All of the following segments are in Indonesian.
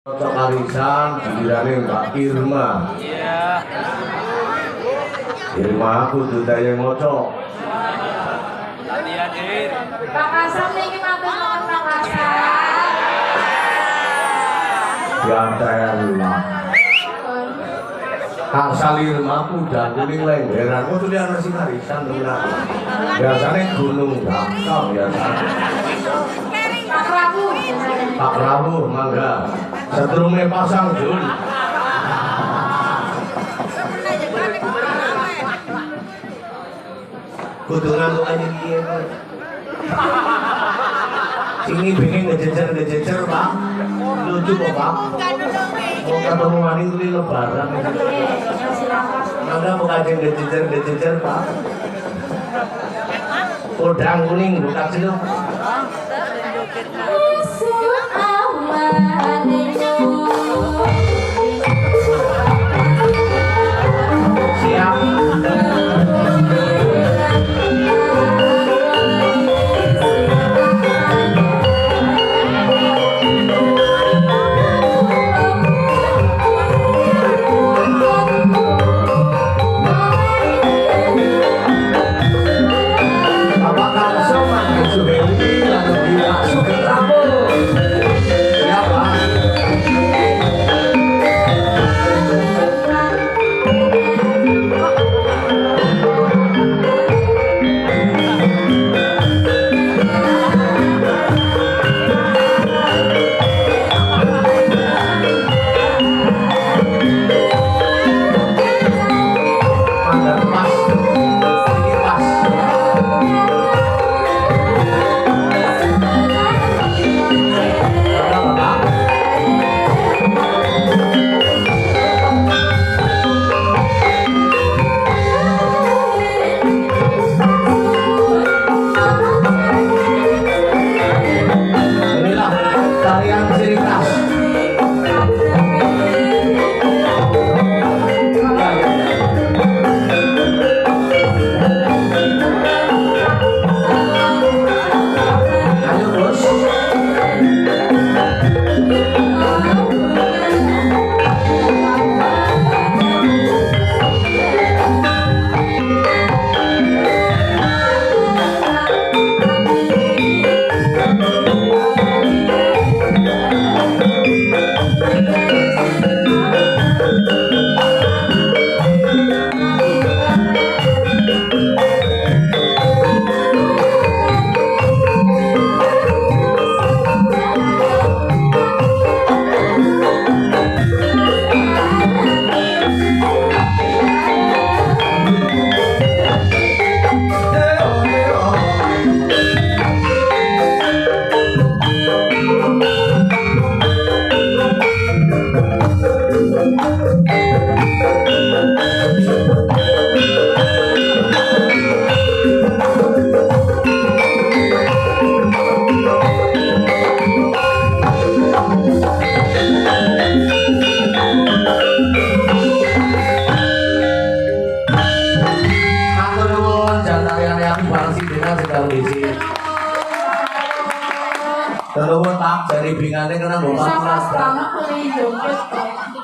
Cocok karisan gilirane Mbak Irma. Iya. Irma aku dudaya ngoco. Latihan dir. Pak Kasam niki matur nuwun Pak Kasam. Diantarlah. Kak Salirma udah kuning lenderan. Kok tuh ana sing karisan tenan. Biasane gunung Dakar biasane. Pak Prabu. Pak Prabu mangga. Sedurunge pasang Jun. Kudu nganggo aja piye. Sini pengen ngejejer Pak. Lucu kok Pak. Mau ketemu maning kuwi lebaran. Mangga mau kajeng ngejejer Pak. Kodang kuning buka sini. Siap.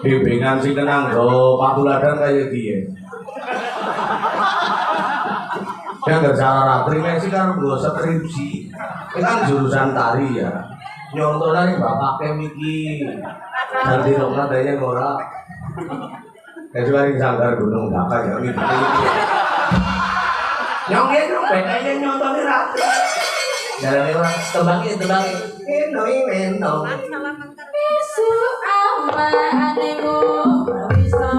Bimbingan sing tenang go patuladan kaya piye. Ya enggak cara ratri sih kan nggo skripsi. Ini kan jurusan tari ya. Nyontone bapake miki. Dadi rokna daya ora. Kecuali sanggar gunung Dakar ya miki. Nyong bedanya nyontone ratri. Jarane ora tembangi. Eno. Anemu bisa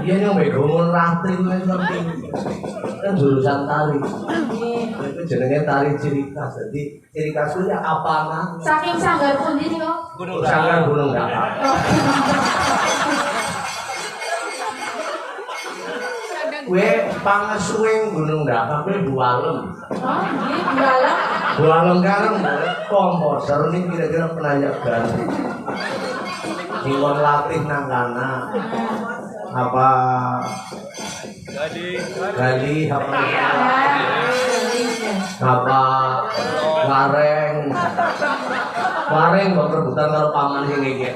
iya yang begomun ratri itu kan jurusan tari. Itu jenenge tari ciri khas. Jadi ciri khas itu ya apa? Saking sanggar pundi sih kok? Sanggar Gunung Dakar. Kowe pangesuwing Gunung Dakar kowe bualem. Oh, ini dalam. Bualem kan komposer nih kira-kira penanya ganti. Iwan latih nang kana. Apa Gali apa Wareng kok rebutan karo paman sing iki.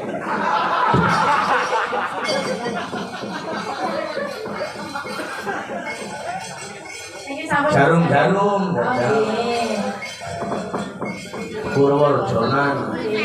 Ini sampai Jarum-jarum Oh, iya. Purworejonan. Iya.